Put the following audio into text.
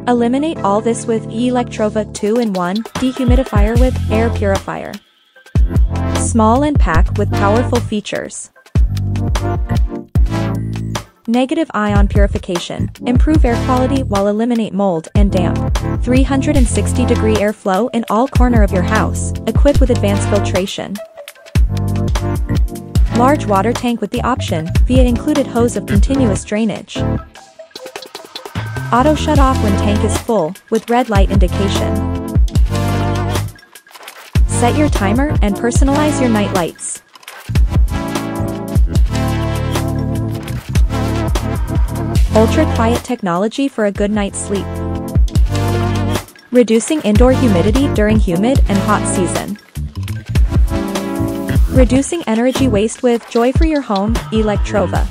Eliminate all this with Electrova 2-in-1 Dehumidifier with Air Purifier. Small and packed with powerful features. Negative ion purification. Improve air quality while eliminate mold and damp. 360-degree airflow in all corner of your house, equipped with advanced filtration. Large water tank with the option via included hose of continuous drainage. Auto shut off when tank is full, with red light indication. Set your timer and personalize your night lights. Ultra quiet technology for a good night's sleep. Reducing indoor humidity during humid and hot season. Reducing energy waste with joy for your home, Electrova.